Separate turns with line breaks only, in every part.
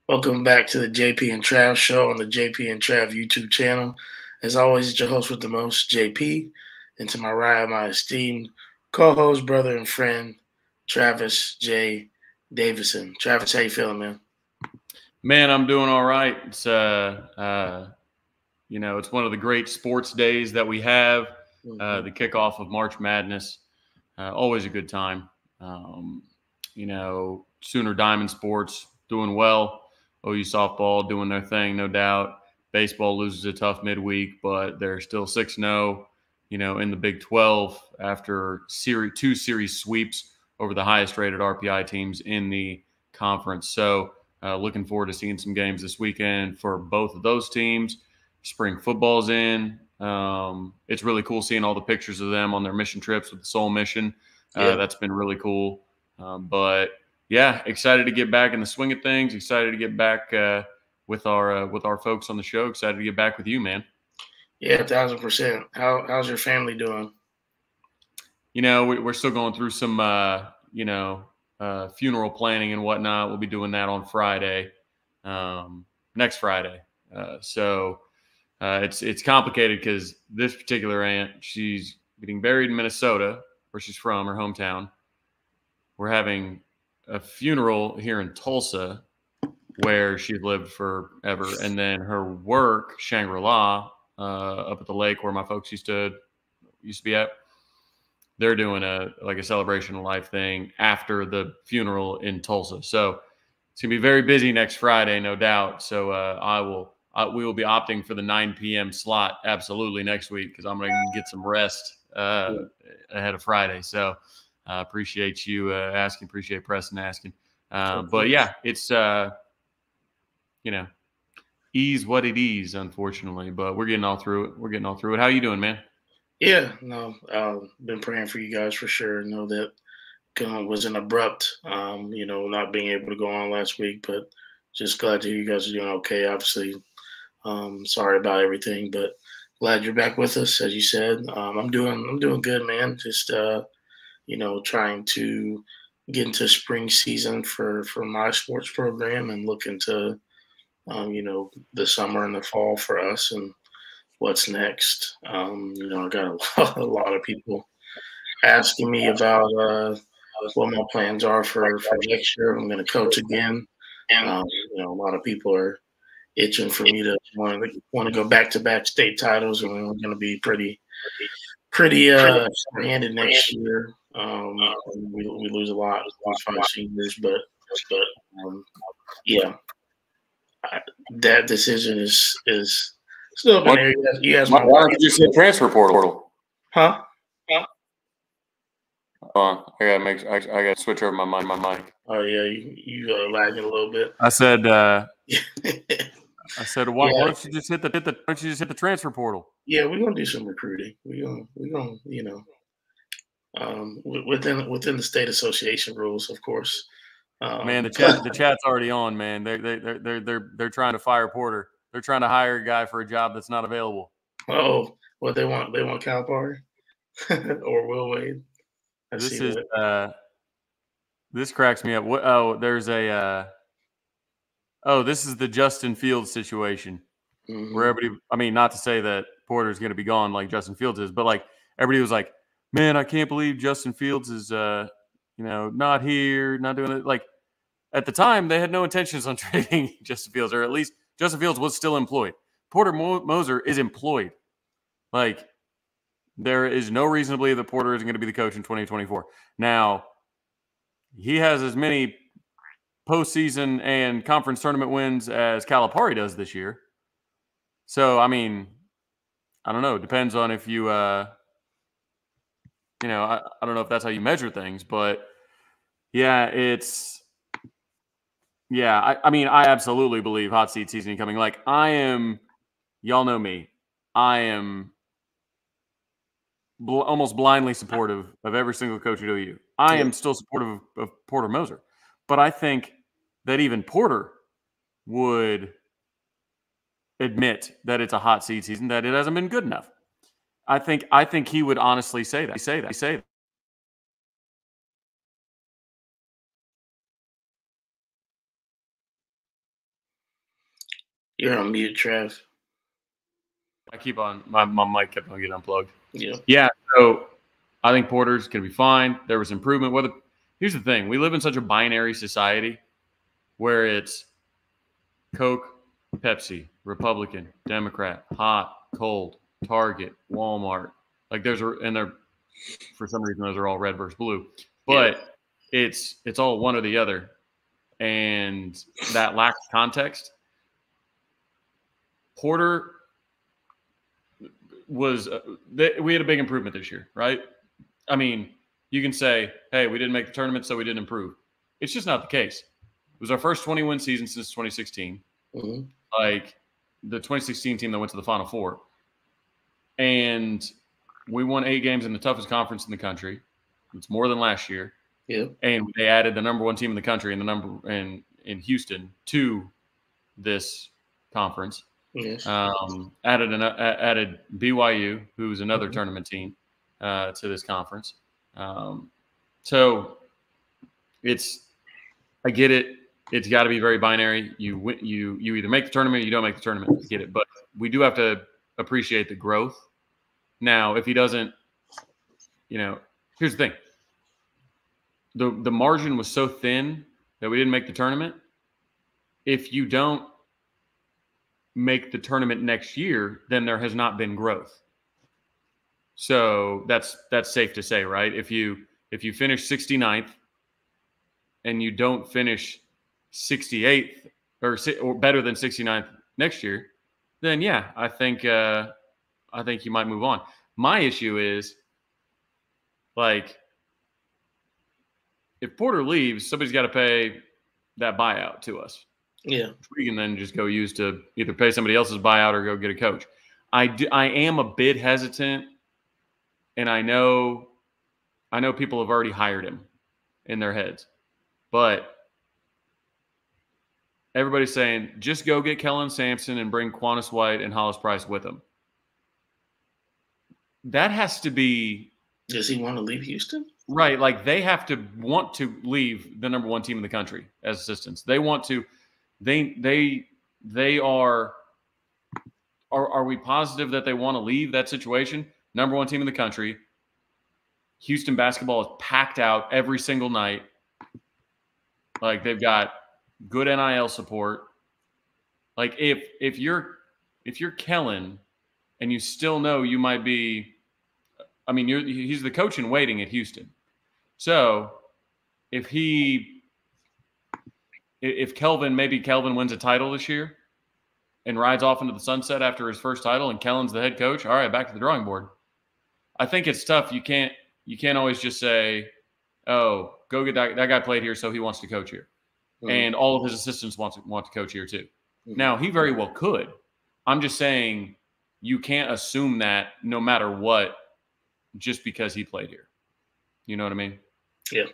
Welcome back to the JP and Trav show on the JP and Trav YouTube channel. As always, it's your host with the most, JP. And to my right, my esteemed co-host, brother, and friend, Travis J. Davison. Travis, how you feeling, man?
Man, I'm doing all right. It's one of the great sports days that we have. The kickoff of March Madness, always a good time. Sooner Diamond Sports doing well. OU softball doing their thing, no doubt. Baseball loses a tough midweek, but they're still 6-0. In the Big 12 after two series sweeps over the highest-rated RPI teams in the conference. So. Looking forward to seeing some games this weekend for both of those teams. Spring football's in. It's really cool seeing all the pictures of them on their mission trips with the Soul Mission. That's been really cool. But yeah, excited to get back in the swing of things. Excited to get back with our folks on the show. Excited to get back with you, man.
Yeah, 1,000%. How's your family doing?
We're still going through some funeral planning and whatnot. We'll be doing that on Friday, next Friday. It's complicated because this particular aunt, she's getting buried in Minnesota, where she's from, her hometown. We're having a funeral here in Tulsa, where she's lived forever, and then her work, Shangri-La, up at the lake where my folks used to be at. They're doing a celebration of life thing after the funeral in Tulsa. So it's gonna be very busy next Friday, no doubt. So we will be opting for the 9 p.m. slot absolutely next week because I'm gonna get some rest ahead of Friday. So appreciate you asking. Appreciate Preston asking. But yeah, it's ease what it is, unfortunately. But we're getting all through it. How you doing, man?
Yeah, no, been praying for you guys for sure. Know that was an abrupt, not being able to go on last week, but just glad to hear you guys are doing okay. Obviously, sorry about everything, but glad you're back with us, as you said. I'm doing good, man. Just trying to get into spring season for my sports program and look into the summer and the fall for us and what's next. I got a lot of people asking me about what my plans are for next year. I'm going to coach again. A lot of people are itching for me to want to go back-to-back state titles, and we're going to be pretty short-handed next year. We lose a lot with 5 seniors, but yeah, that decision is still been there.
Why don't you just hit transfer portal?
Huh?
I gotta switch over my mic.
Oh yeah, you lagging a little bit.
I said, why don't you just hit the transfer portal?
Yeah, we're gonna do some recruiting. We're gonna within the state association rules, of course.
Man, the chat's already on. Man, they're trying to fire Porter. They're trying to hire a guy for a job that's not available.
Oh, what they want? They want Calipari or Will Wade.
This cracks me up. This is the Justin Fields situation where everybody. I mean, not to say that Porter's going to be gone like Justin Fields is, but like everybody was like, "Man, I can't believe Justin Fields is not here, not doing it." Like at the time, they had no intentions on trading Justin Fields, or at least Justin Fields was still employed. Porter Moser is employed. Like, there is no reason to believe that Porter isn't going to be the coach in 2024. Now, he has as many postseason and conference tournament wins as Calipari does this year. So, I mean, I don't know. It depends on if you, I don't know if that's how you measure things, but yeah, I absolutely believe hot seat season coming. Like, y'all know me, I am almost blindly supportive of every single coach at OU. I am still supportive of Porter Moser, but I think that even Porter would admit that it's a hot seat season, that it hasn't been good enough. I think he would honestly say that.
You're on mute, Trev.
I keep on my mic kept on getting unplugged.
Yeah.
Yeah. So I think Porter's gonna be fine. There was improvement. Here's the thing: we live in such a binary society where it's Coke, Pepsi, Republican, Democrat, hot, cold, Target, Walmart. Like for some reason those are all red versus blue, but it's all one or the other, and that lacks context. Porter we had a big improvement this year, right? I mean, you can say, hey, we didn't make the tournament, so we didn't improve. It's just not the case. It was our first 20-win season since 2016.
Mm-hmm.
Like the 2016 team that went to the Final Four. And we won 8 games in the toughest conference in the country. It's more than last year.
Yeah.
And they added the number 1 team in the country in Houston to this conference.
Yes.
Added BYU, who's another tournament team, to this conference. So I get it. It's got to be very binary. You either make the tournament or you don't make the tournament. I get it. But we do have to appreciate the growth. Now, if he doesn't, here's the thing. The margin was so thin that we didn't make the tournament. If you don't make the tournament next year, then there has not been growth. So that's safe to say, right? If you finish 69th and you don't finish 68th or better than 69th next year, then yeah, I think you might move on. My issue is, like, if Porter leaves, somebody's got to pay that buyout to us.
Yeah.
Which we can then just go use to either pay somebody else's buyout or go get a coach. I am a bit hesitant, and I know people have already hired him in their heads, but everybody's saying just go get Kellen Sampson and bring Quantus White and Hollis Price with him. That has to be.
Does he want to leave Houston?
Right, like they have to want to leave the number 1 team in the country as assistants. They want to. They are. Are we positive that they want to leave that situation? Number 1 team in the country. Houston basketball is packed out every single night. Like they've got good NIL support. Like if you're Kellen and you still know you might be, I mean, he's the coach in waiting at Houston. So if Kelvin wins a title this year and rides off into the sunset after his first title and Kellen's the head coach, all right, back to the drawing board. I think it's tough. You can't always just say, oh, go get that guy played here, so he wants to coach here. Mm-hmm. And all of his assistants want to coach here too. Mm-hmm. Now, he very well could. I'm just saying you can't assume that no matter what just because he played here. You know what I mean?
Yeah.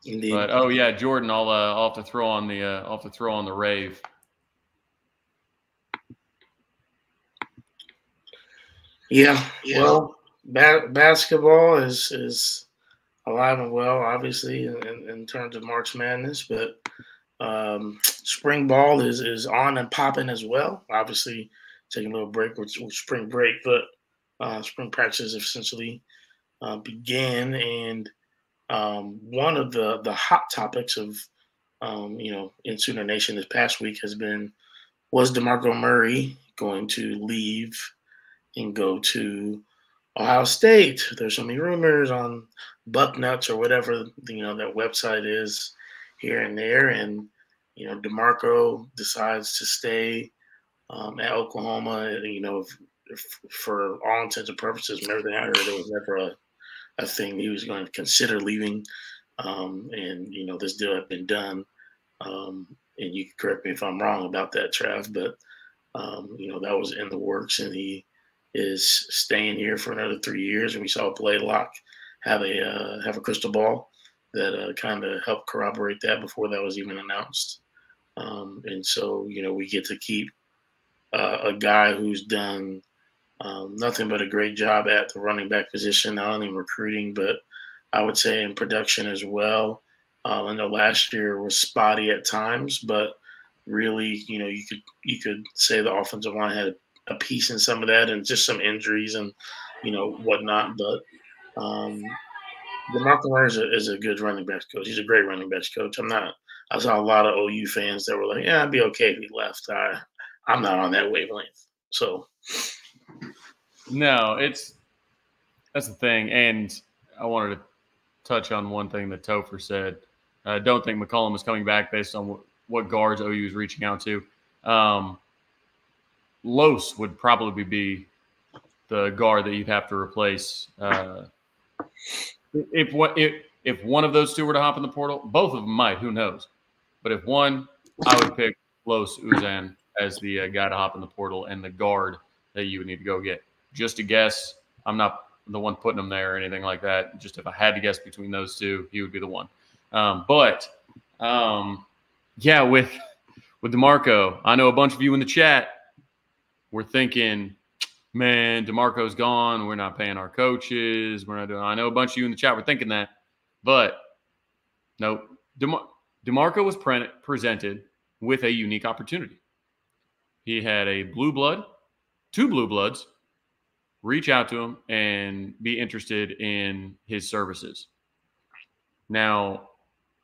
Indeed.
But oh yeah, Jordan, I'll have to throw on the rave.
Yeah. Well, basketball is alive and well, obviously, in terms of March Madness, but spring ball is on and popping as well. Obviously, taking a little break with spring break, but spring practices essentially began, and one of the hot topics of in Sooner Nation this past week was DeMarco Murray going to leave and go to Ohio State? There's so many rumors on Bucknuts or whatever that website is here and there, and DeMarco decides to stay at Oklahoma. For all intents and purposes, and everything I heard, there was never a thing he was going to consider leaving. And this deal had been done. And you can correct me if I'm wrong about that, Trav, but that was in the works, and he is staying here for another 3 years. And we saw Blaylock have a crystal ball that kind of helped corroborate that before that was even announced. And so we get to keep a guy who's done nothing but a great job at the running back position, not only in recruiting, but I would say in production as well. I know last year was spotty at times, but really, you could say the offensive line had a piece in some of that, and just some injuries and whatnot. But DeMarco Murray is a good running backs coach. He's a great running backs coach. I saw a lot of OU fans that were like, "Yeah, I'd be okay if he left." I'm not on that wavelength. So
no, that's the thing. And I wanted to touch on one thing that Topher said. I don't think McCollum is coming back based on what guards OU is reaching out to. Los would probably be the guard that you'd have to replace. If one of those two were to hop in the portal, both of them might. Who knows? But if one, I would pick Los Uzan as the guy to hop in the portal and the guard that you would need to go get. Just a guess. I'm not the one putting him there or anything like that. Just if I had to guess between those two, he would be the one. Yeah, with DeMarco, I know a bunch of you in the chat were thinking, man, DeMarco's gone. We're not paying our coaches. We're not doing. I know a bunch of you in the chat were thinking that, but no. DeMarco was presented with a unique opportunity. He had two blue bloods, reach out to him and be interested in his services. Now,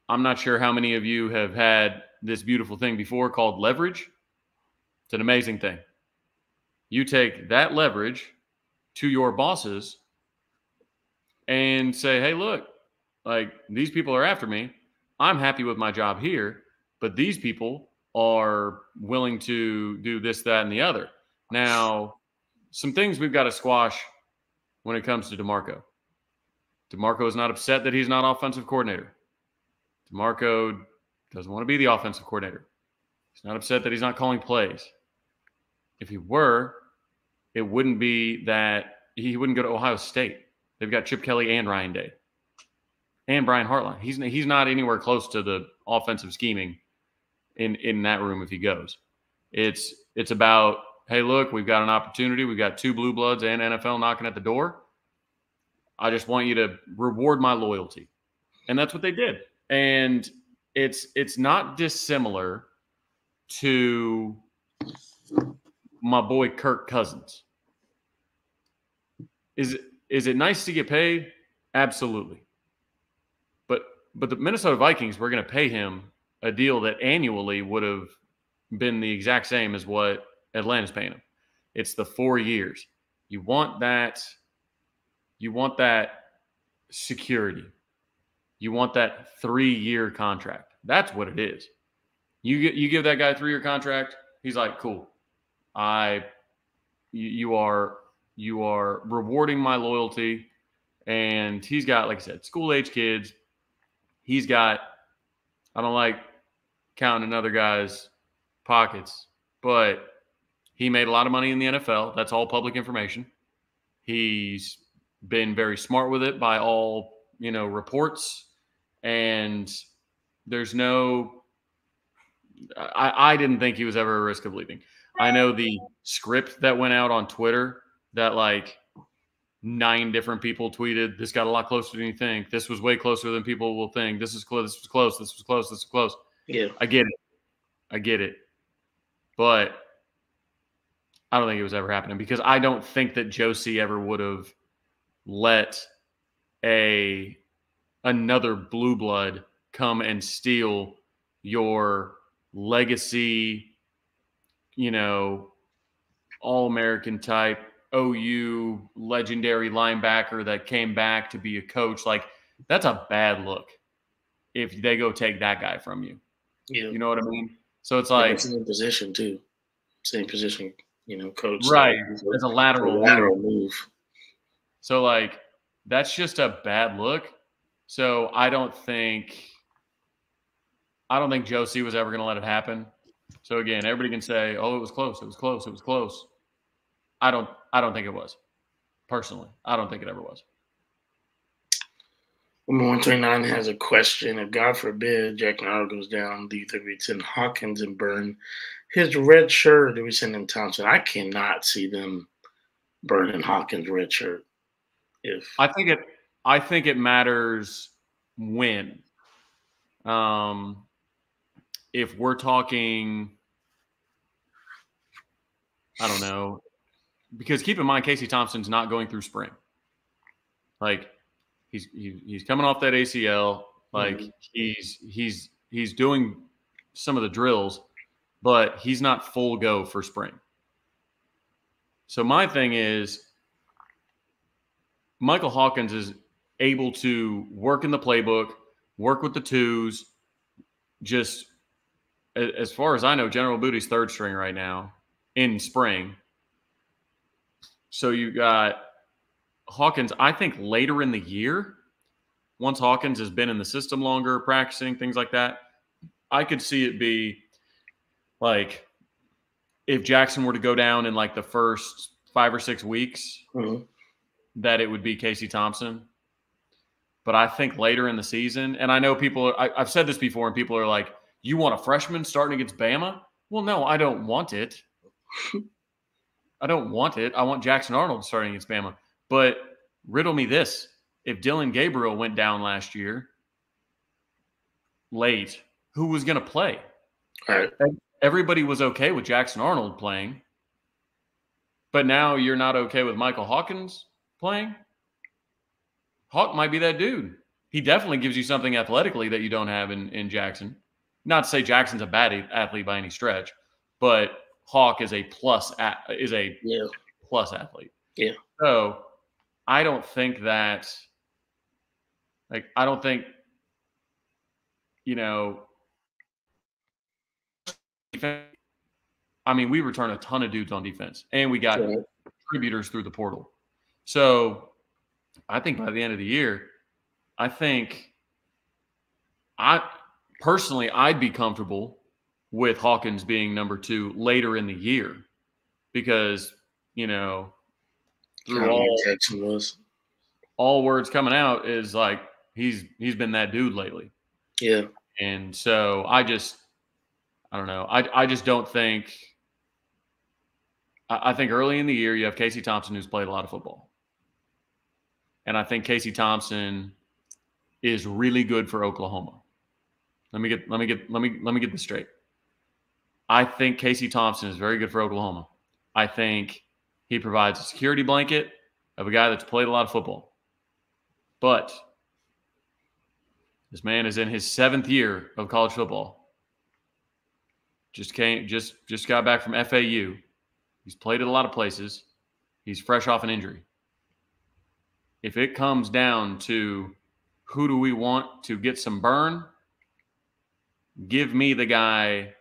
I'm not sure how many of you have had this beautiful thing before called leverage. It's an amazing thing. You take that leverage to your bosses and say, hey, look, like these people are after me. I'm happy with my job here, but these people are willing to do this, that, and the other. Now, some things we've got to squash when it comes to DeMarco. DeMarco is not upset that he's not offensive coordinator. DeMarco doesn't want to be the offensive coordinator. He's not upset that he's not calling plays. If he were, it wouldn't be that he wouldn't go to Ohio State. They've got Chip Kelly and Ryan Day and Brian Hartline. He's not anywhere close to the offensive scheming in that room if he goes. It's about, hey, look, we've got an opportunity. We've got two blue bloods and NFL knocking at the door. I just want you to reward my loyalty. And that's what they did. And it's not dissimilar to my boy Kirk Cousins. Is it nice to get paid? Absolutely. But the Minnesota Vikings were going to pay him a deal that annually would have been the exact same as what Atlanta's paying him. It's the 4 years. You want that security. You want that 3-year contract. That's what it is. You give that guy a 3-year contract, he's like, cool. You are rewarding my loyalty. And he's got, like I said, school-age kids. He's got, I don't like counting in other guys' pockets, but he made a lot of money in the NFL. That's all public information. He's been very smart with it by all, reports. And there's no – I didn't think he was ever a risk of leaving. I know the script that went out on Twitter that, like, 9 different people tweeted, this got a lot closer than you think. This was way closer than people will think. This is close. This was close. This was close. This was close.
Yeah.
I get it. But I don't think it was ever happening because I don't think that Josie ever would have let another blue blood come and steal your legacy, all-American type OU legendary linebacker that came back to be a coach. Like, that's a bad look if they go take that guy from you.
Yeah.
You know what I mean? So it's like
same position too. Same position, coach.
Right. As a lateral
move.
So like that's just a bad look. So I don't think Josie was ever going to let it happen. So again, everybody can say, "Oh, it was close. It was close. It was close." I don't think it was. Personally, I don't think it ever was.
129 has a question. If God forbid Jack Naro goes down, do you think we'd send Hawkins and burn his red shirt, or do we send in Thompson? I cannot see them burning Hawkins' red shirt.
I think it matters when. if we're talking, I don't know, because keep in mind Casey Thompson's not going through spring. Like he's coming off that ACL. Like he's doing some of the drills, but he's not full go for spring. So my thing is, Michael Hawkins is able to work in the playbook, work with the twos. Just as far as I know, General Booty's third string right now in spring. So you got Hawkins, I think later in the year, once Hawkins has been in the system longer, practicing, things like that, I could see it be like if Jackson were to go down in like the first 5 or 6 weeks, that it would be Casey Thompson. But I think later in the season, and I know I've said this before, and people are like, you want a freshman starting against Bama? Well, no, I don't want it. I don't want it. I want Jackson Arnold starting against Bama. But riddle me this. If Dylan Gabriel went down last year late, who was going to play?
All right.
Everybody was okay with Jackson Arnold playing. But now you're not okay with Michael Hawkins playing? Hawk might be that dude. He definitely gives you something athletically that you don't have in Jackson. Not to say Jackson's a bad athlete by any stretch, but Hawk is a plus athlete.
Yeah.
So I don't think that, I mean, we return a ton of dudes on defense, and we got contributors through the portal. So I think by the end of the year, I'd be comfortable with Hawkins being number 2 later in the year because, through all words coming out is like he's been that dude lately.
Yeah.
And so I don't know. I just don't think – I think early in the year you have Casey Thompson who's played a lot of football. And I think Casey Thompson is really good for Oklahoma. Let me get this straight. I think Casey Thompson is very good for Oklahoma. I think he provides a security blanket of a guy that's played a lot of football. But this man is in his 7th year of college football. Just got back from FAU. He's played at a lot of places. He's fresh off an injury. If it comes down to who do we want to get some burn, give me the guy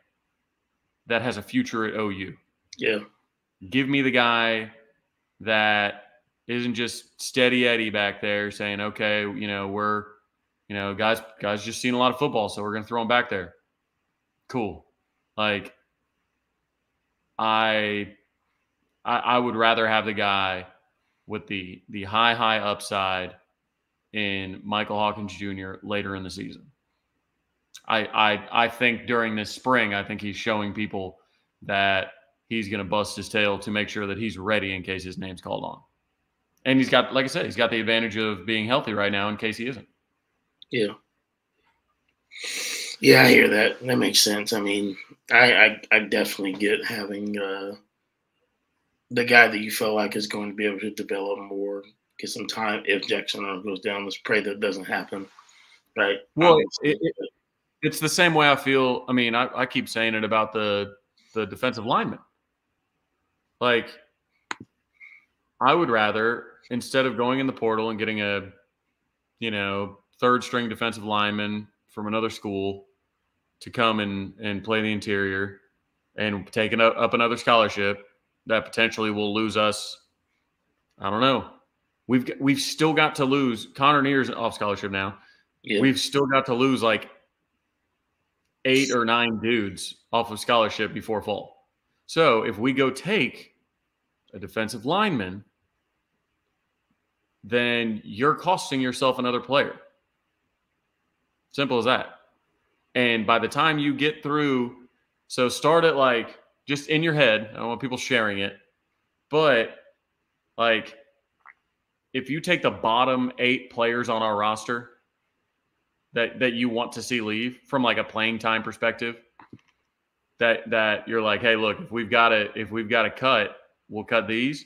that has a future at OU.
Yeah.
Give me the guy that isn't just steady Eddie back there saying, okay, we're, guys just seen a lot of football, so we're going to throw him back there. Cool. Like, I would rather have the guy with the high upside in Michael Hawkins Jr. later in the season. I think during this spring, I think he's showing people that he's going to bust his tail to make sure that he's ready in case his name's called on. And he's got, like I said, he's got the advantage of being healthy right now in case he isn't.
Yeah. Yeah, I hear that. That makes sense. I mean, I definitely get having the guy that you feel like is going to be able to develop more, get some time if Jackson Arnold goes down. Let's pray that doesn't happen. Right.
Well, it's the same way I feel. I mean, I keep saying it about the defensive lineman. Like, I would rather, instead of going in the portal and getting a, 3rd string defensive lineman from another school to come and play the interior and take up another scholarship that potentially will lose us. I don't know. We've still got to lose. Connor Neer's off scholarship now. Yeah. We've still got to lose like 8 or 9 dudes off of scholarship before fall. So if we go take a defensive lineman, then you're costing yourself another player. Simple as that. And by the time you get through, so start at like, just in your head, I don't want people sharing it, but like, if you take the bottom 8 players on our roster that you want to see leave from like a playing time perspective, that you're like, hey, look, if we've got to cut, we'll cut these.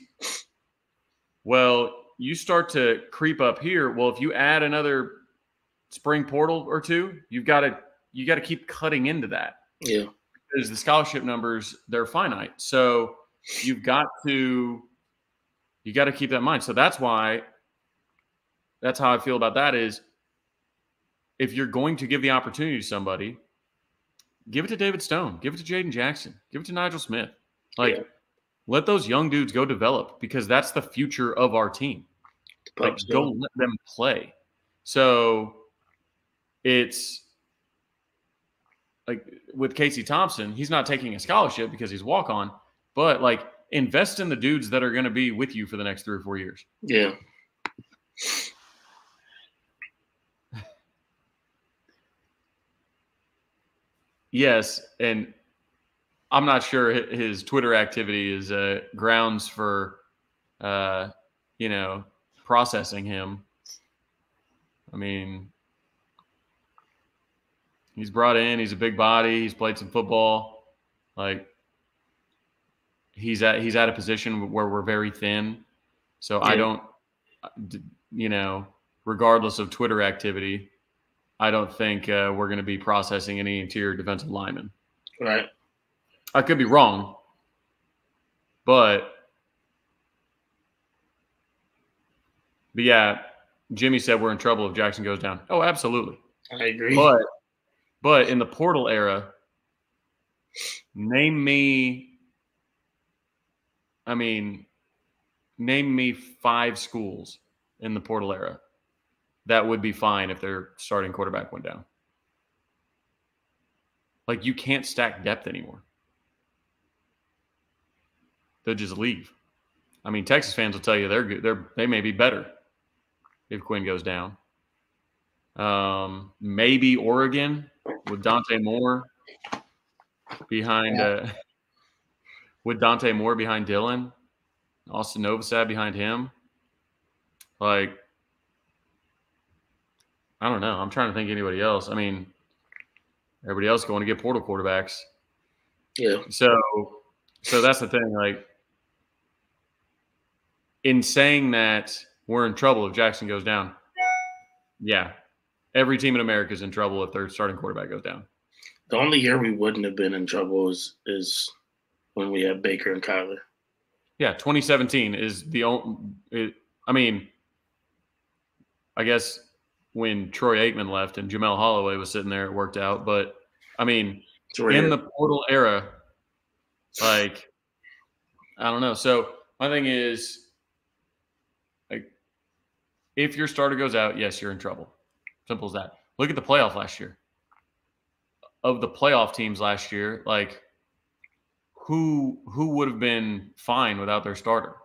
Well, you start to creep up here. Well, if you add another spring portal or two, you got to keep cutting into that.
Yeah.
Because the scholarship numbers, they're finite. So you got to keep that in mind. So that's how I feel about that is if you're going to give the opportunity to somebody, give it to David Stone, give it to Jaden Jackson, give it to Nigel Smith. Let those young dudes go develop because that's the future of our team. Go let them play. So it's like with Casey Thompson, he's not taking a scholarship because he's walk-on, but invest in the dudes that are going to be with you for the next 3 or 4 years.
Yeah.
Yes, and I'm not sure his Twitter activity is grounds for, processing him. I mean, he's brought in. He's a big body. He's played some football. He's at a position where we're very thin. So I don't, regardless of Twitter activity, I don't think we're going to be processing any interior defensive linemen.
Right.
I could be wrong, but yeah, Jimmy said we're in trouble if Jackson goes down. Oh, absolutely.
I agree.
But in the portal era, name me 5 schools in the portal era that would be fine if their starting quarterback went down. You can't stack depth anymore. They'll just leave. I mean, Texas fans will tell you they're good. They may be better if Quinn goes down. Maybe Oregon with Dante Moore behind Dylan, Austin Novosad behind him. I don't know. I'm trying to think of anybody else. I mean, everybody else going to get portal quarterbacks.
Yeah.
So that's the thing. In saying that we're in trouble if Jackson goes down, yeah, every team in America is in trouble if their starting quarterback goes down.
The only year we wouldn't have been in trouble is when we had Baker and Kyler.
Yeah, 2017 is the only. I guess when Troy Aikman left and Jamel Holloway was sitting there, it worked out. But in the portal era, I don't know. So my thing is, if your starter goes out, yes, you're in trouble. Simple as that. Look at the playoff last year. Of the playoff teams last year, who would have been fine without their starter?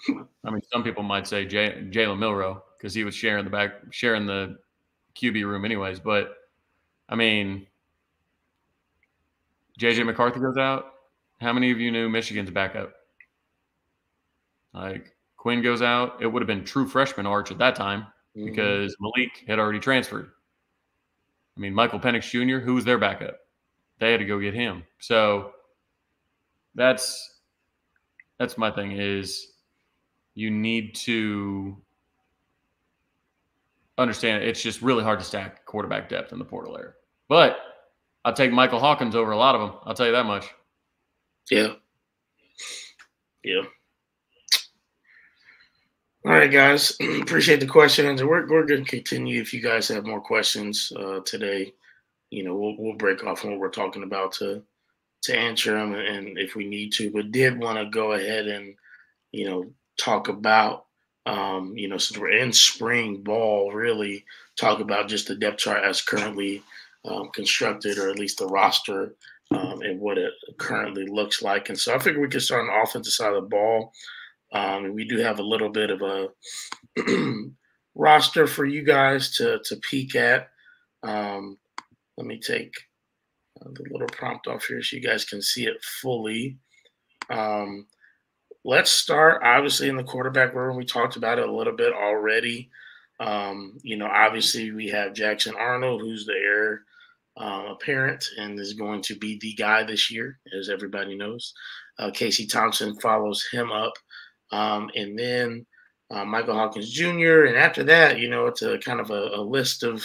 I mean, some people might say Jalen Milroe because he was sharing the QB room anyways. But, JJ McCarthy goes out. How many of you knew Michigan's backup? Quinn goes out. It would have been true freshman Arch at that time because Malik had already transferred. Michael Penix Jr., who was their backup? They had to go get him. So that's my thing is you need to understand it's just really hard to stack quarterback depth in the portal era. But I'll take Michael Hawkins over a lot of them. I'll tell you that much.
Yeah. Yeah. All right, guys. Appreciate the questions. We're going to continue. If you guys have more questions today, we'll break off from what we're talking about to answer them, and if we need to. But did want to go ahead and talk about since we're in spring ball, really talk about just the depth chart as currently constructed, or at least the roster and what it currently looks like. And so I figure we can start on the offensive side of the ball. We do have a little bit of a roster for you guys to peek at. Let me take the little prompt off here so you guys can see it fully. Let's start, obviously, in the quarterback room. We talked about it a little bit already. Obviously, we have Jackson Arnold, who's the heir a parent and is going to be the guy this year, as everybody knows. Casey Thompson follows him up. And then Michael Hawkins Jr. And after that, it's a kind of a list of,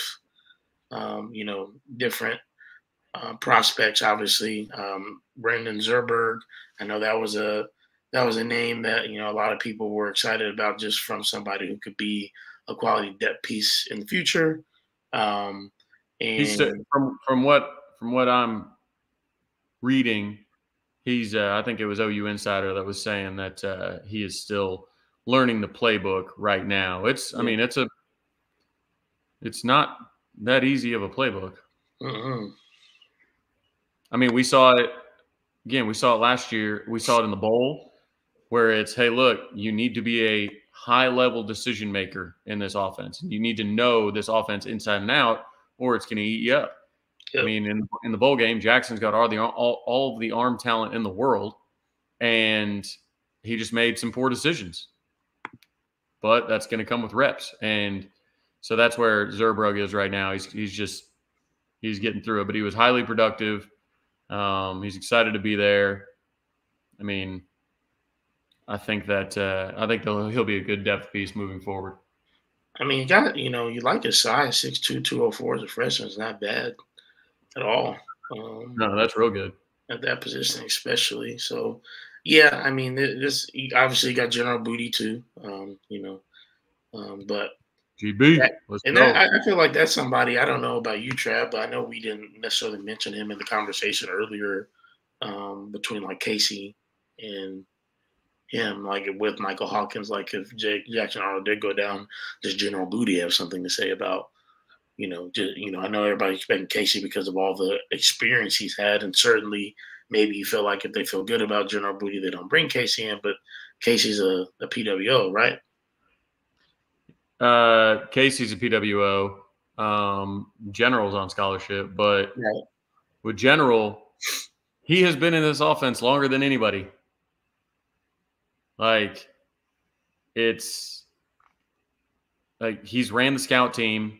different prospects. Obviously, Brendan Zerberg. I know that was a name that a lot of people were excited about, just from somebody who could be a quality depth piece in the future.
He's
And
from what I'm reading, he's I think it was OU Insider that was saying that he is still learning the playbook right now. I mean, it's not that easy of a playbook.
mm-hmm.
I mean, we saw it again. We saw it last year. We saw it in the bowl, where it's, hey, look, you need to be a high-level decision maker in this offense. You need to know this offense inside and out, or it's going to eat you up. Yep. I mean, in the bowl game, Jackson's got all of the arm talent in the world, and he just made some poor decisions. But that's going to come with reps, and so that's where Zerbrug is right now. He's getting through it, but he was highly productive. He's excited to be there. I mean, I think he'll be a good depth piece moving forward.
I mean, you like his size, 6'2", 204 as a freshman. It's not bad at all.
No, that's real good.
At that position, especially. So, yeah, I mean, this obviously got General Booty too, but
GB.
I feel like that's somebody, I don't know about you, Trav, but I know we didn't necessarily mention him in the conversation earlier between like Casey and him, like with Michael Hawkins. Like if Jackson Arnold did go down, does General Booty have something to say about, I know everybody's expecting Casey because of all the experience he's had, and certainly maybe you feel like if they feel good about General Booty, they don't bring Casey in, but Casey's a PWO, right?
Casey's a PWO. General's on scholarship, but with General, he has been in this offense longer than anybody. Like, it's like he's ran the scout team.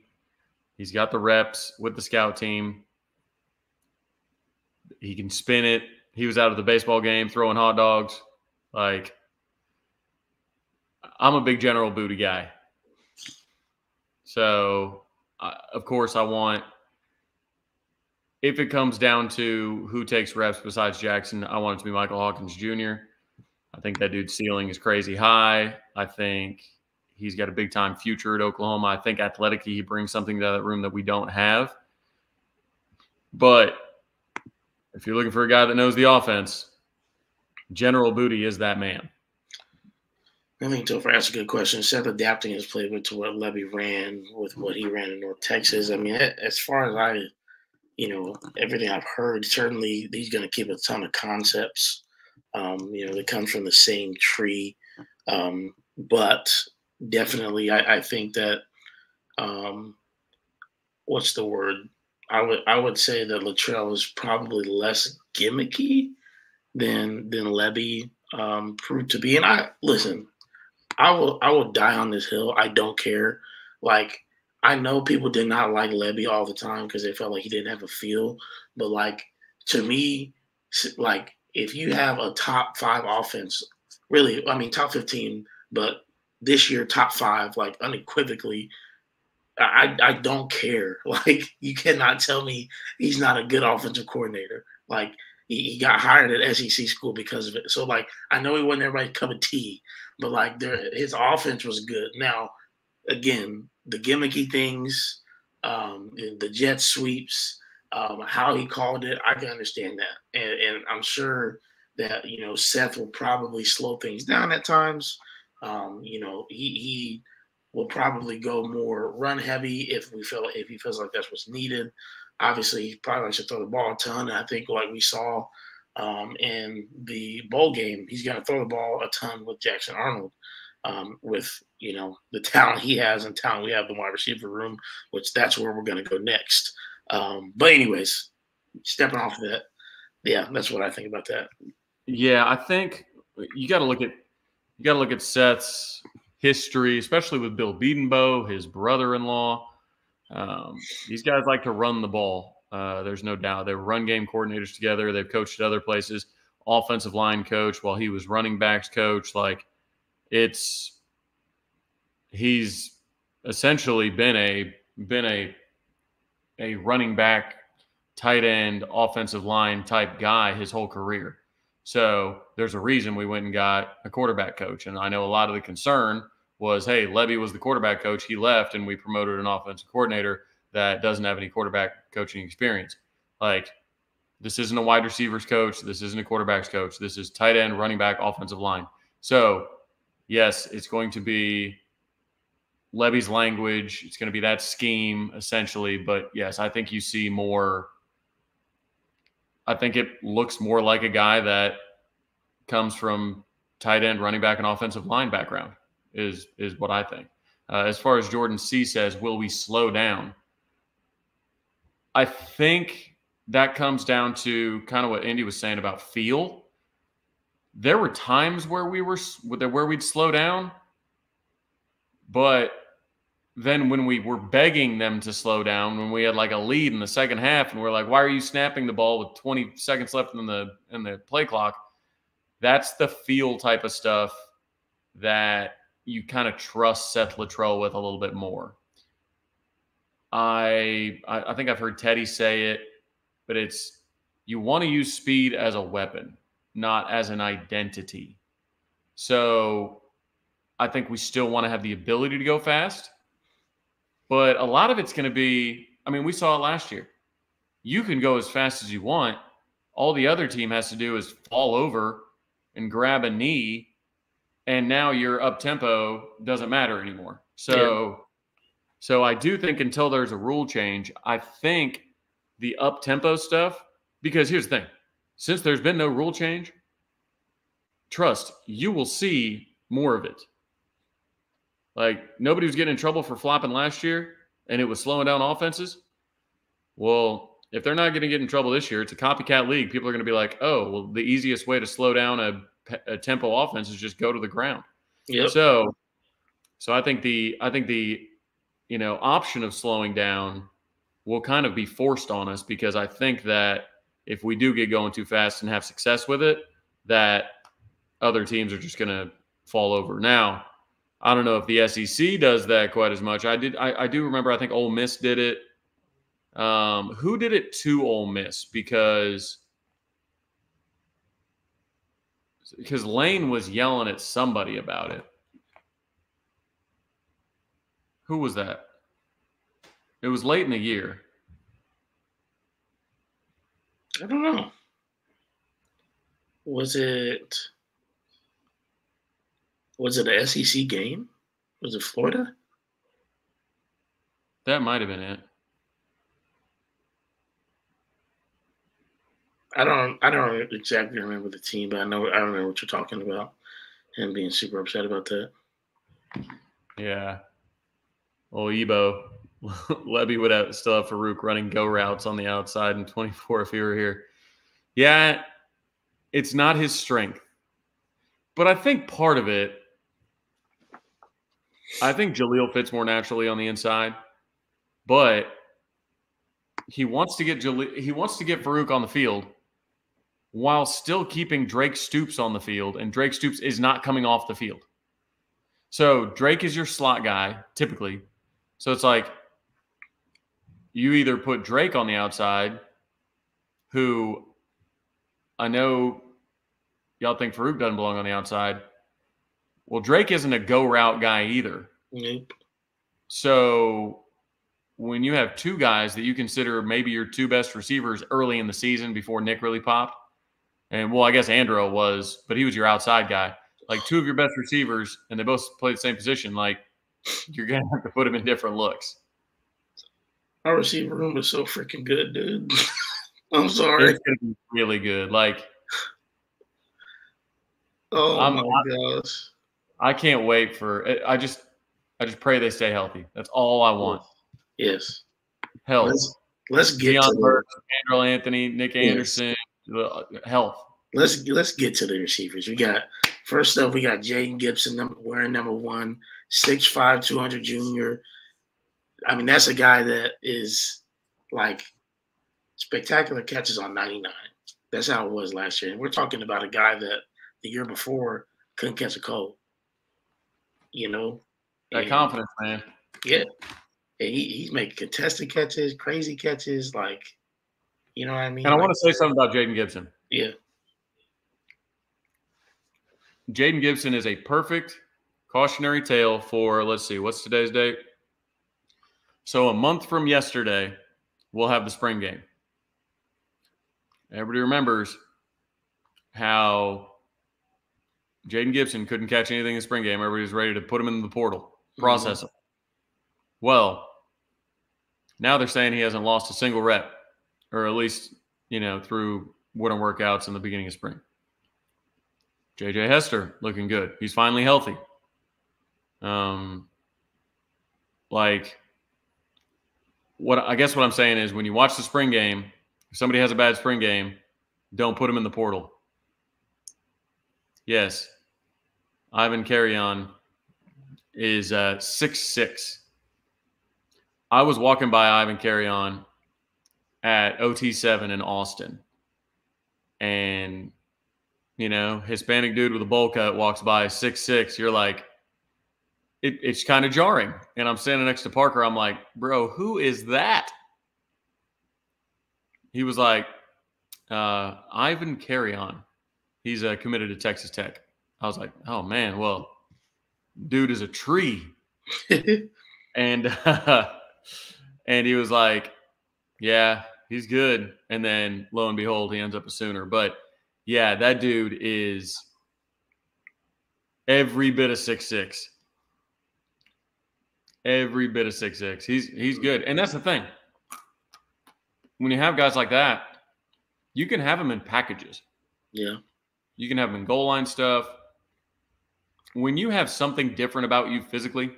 He's got the reps with the scout team. He can spin it. He was out of the baseball game throwing hot dogs. Like, I'm a big General Booty guy. So, of course, I want, if it comes down to who takes reps besides Jackson, I want it to be Michael Hawkins Jr. I think that dude's ceiling is crazy high. I think he's got a big-time future at Oklahoma. I think athletically he brings something to that room that we don't have. But if you're looking for a guy that knows the offense, General Booty is that man.
I think Topher asked a good question. Instead of adapting his playbook to what Levy ran with what he ran in North Texas, I mean, as far as everything I've heard, certainly he's going to keep a ton of concepts, that come from the same tree. But definitely, I think that, what's the word? I would say that Latrell is probably less gimmicky than Levy proved to be. And I will die on this hill. I don't care. Like, I know people did not like Levy all the time because they felt like he didn't have a feel. But, like, to me, like, if you have a top 5 offense, really, I mean, top 15, but this year, top 5, like, unequivocally, I don't care. Like, you cannot tell me he's not a good offensive coordinator. Like, he got hired at SEC school because of it. So, like, I know he wasn't everybody's cup of tea, but, like, his offense was good. Now, again, the gimmicky things, the jet sweeps, how he called it, I can understand that. And I'm sure that, Seth will probably slow things down at times. He will probably go more run heavy if he feels like that's what's needed. Obviously, he probably likes to throw the ball a ton. And I think, like we saw in the bowl game, he's going to throw the ball a ton with Jackson Arnold, with the talent he has and talent we have in the wide receiver room, which that's where we're going to go next. But anyways, stepping off of that, yeah, that's what I think about that.
Yeah, I think you got to look at Seth's history, especially with Bill Bedenbaugh, his brother-in-law. These guys like to run the ball. There's no doubt. They were run game coordinators together. They've coached at other places. Offensive line coach while he was running backs coach. Like, he's essentially been a running back, tight end, offensive line type guy his whole career. So there's a reason we went and got a quarterback coach. And I know a lot of the concern was, hey, Levy was the quarterback coach. He left, and we promoted an offensive coordinator that doesn't have any quarterback coaching experience. Like, this isn't a wide receivers coach. This isn't a quarterbacks coach. This is tight end, running back, offensive line. So, yes, it's going to be Levy's language. It's going to be that scheme, essentially. But, yes, I think you see more – I think it looks more like a guy that comes from tight end, running back, and offensive line background is what I think. As far as Jordan C. says, will we slow down? I think that comes down to kind of what Indy was saying about feel. There were times where we'd slow down, but then when we were begging them to slow down, when we had like a lead in the second half, and we're like, why are you snapping the ball with 20 seconds left in the play clock? That's the feel type of stuff that you kind of trust Seth Littrell with a little bit more. I think I've heard Teddy say it, but it's, you want to use speed as a weapon, not as an identity. So I think we still want to have the ability to go fast. But a lot of it's going to be, I mean, we saw it last year. You can go as fast as you want. All the other team has to do is fall over and grab a knee, and now your up-tempo doesn't matter anymore. So I do think until there's a rule change, I think the up-tempo stuff, because here's the thing. Since there's been no rule change, trust, you will see more of it. Like, nobody was getting in trouble for flopping last year, and it was slowing down offenses. Well, if they're not going to get in trouble this year, it's a copycat league. People are going to be like, oh, well, the easiest way to slow down a tempo offense is just go to the ground.
Yep.
So I think the option of slowing down will kind of be forced on us, because I think that if we do get going too fast and have success with it, that other teams are just going to fall over. Now, I don't know if the SEC does that quite as much. I do remember, I think Ole Miss did it. Who did it to Ole Miss? Because Lane was yelling at somebody about it. Who was that? It was late in the year.
I don't know. Was it an SEC game? Was it Florida?
That might have been it.
I don't exactly remember the team, but I remember what you're talking about. Him being super upset about that.
Yeah. Well, Ebo, Levy would still have Farouk running go routes on the outside in 24 if he were here. Yeah, it's not his strength. But I think part of it, I think Jaleel fits more naturally on the inside, but he wants to get Farouk on the field while still keeping Drake Stoops on the field, and Drake Stoops is not coming off the field. So Drake is your slot guy, typically. So it's like you either put Drake on the outside, who I know y'all think Farouk doesn't belong on the outside. Well, Drake isn't a go route guy either.
Nope.
So when you have two guys that you consider maybe your two best receivers early in the season before Nick really popped, and well, I guess Andrew was, but he was your outside guy. Like, two of your best receivers, and they both play the same position, like, you're going to have to put them in different looks.
Our receiver room is so freaking good, dude. I'm sorry.
It's going to be really good. Like,
oh my gosh.
I can't wait for – I just pray they stay healthy. That's all I want.
Yes.
Health.
Let's get
Deion
to
Burks, Andrew Anthony, Nick Anderson, health.
Let's get to the receivers. First up, we got Jaden Gibson wearing number 1, 6'5", 200 junior. I mean, that's a guy that is like spectacular catches on 99. That's how it was last year. And we're talking about a guy that the year before couldn't catch a cold, you know?
That
And
confidence, man.
yeah, and he's making contested catches, crazy catches, like, you know what I mean?
And I
Like,
want to say something about Jaden Gibson.
yeah.
Jaden Gibson is a perfect cautionary tale for, let's see, what's today's date? So a month from yesterday, we'll have the spring game. Everybody remembers how Jaden Gibson couldn't catch anything in the spring game. Everybody was ready to put him in the portal, process him. Well, now they're saying he hasn't lost a single rep, or at least, through winter workouts in the beginning of spring. JJ Hester looking good. He's finally healthy. What I'm saying is, when you watch the spring game, if somebody has a bad spring game, don't put him in the portal. Yes, Ivan Carrion is 6'6". I was walking by Ivan Carrion at OT7 in Austin, and Hispanic dude with a bowl cut walks by 6'6". You're like, it's kind of jarring. And I'm standing next to Parker. I'm like, bro, who is that? He was like, Ivan Carrion. He's committed to Texas Tech. I was like, oh man, well, dude is a tree. And and he was like, yeah, he's good. And then lo and behold, he ends up a Sooner. But yeah, that dude is every bit of 6'6". Every bit of 6'6". He's good. And that's the thing. When you have guys like that, you can have them in packages.
Yeah.
You can have them in goal line stuff. When you have something different about you physically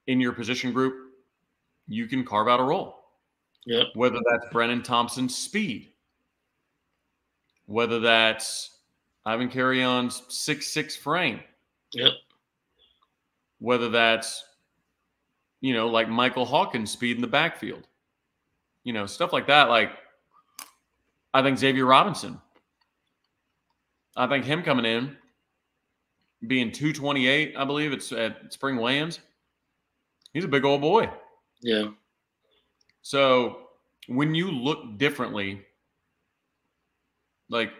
in your position group, you can carve out a role.
Yep.
Whether that's Brennan Thompson's speed, whether that's Ivan Carrion's 6'6" frame.
Yep.
Whether that's, like Michael Hawkins' speed in the backfield. Stuff like that. Like, I think Xavier Robinson. I think him coming in, being 228, I believe it's at Spring Weigh-ins. He's a big old boy.
Yeah.
So when you look differently, in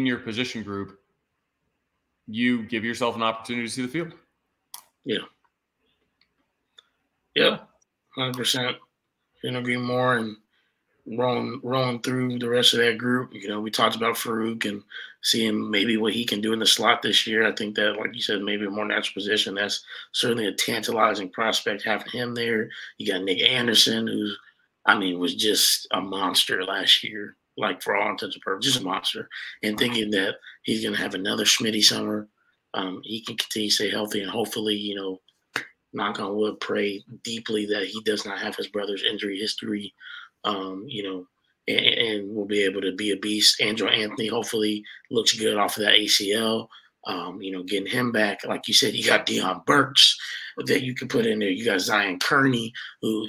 your position group, you give yourself an opportunity to see the field.
Yeah. Yep. 100%. Couldn't agree more. And rolling through the rest of that group, we talked about Farouk and seeing maybe what he can do in the slot this year. I think that, like you said, maybe a more natural position. That's certainly a tantalizing prospect having him there. You got Nick Anderson, who, was just a monster last year, like for all intents and purposes, just a monster. And thinking that he's going to have another Schmitty summer. He can continue to stay healthy and hopefully, knock on wood, pray deeply that he does not have his brother's injury history, and will be able to be a beast. Andrew Anthony hopefully looks good off of that ACL. Getting him back. Like you said, you got Deion Burks that you can put in there. You got Zion Kearney, who,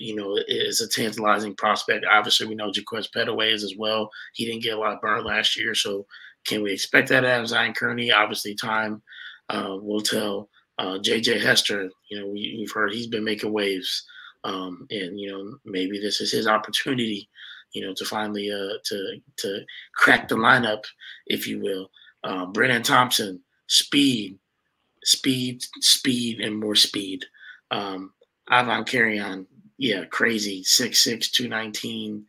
is a tantalizing prospect. Obviously, we know Jaquez Petaway is as well. He didn't get a lot of burn last year, so can we expect that out of Zion Kearney? Obviously, time will tell. JJ Hester, we've heard he's been making waves. And maybe this is his opportunity, to finally to crack the lineup, if you will. Brennan Thompson, speed, and more speed. Ivan Carrion, crazy, 6'6", 219.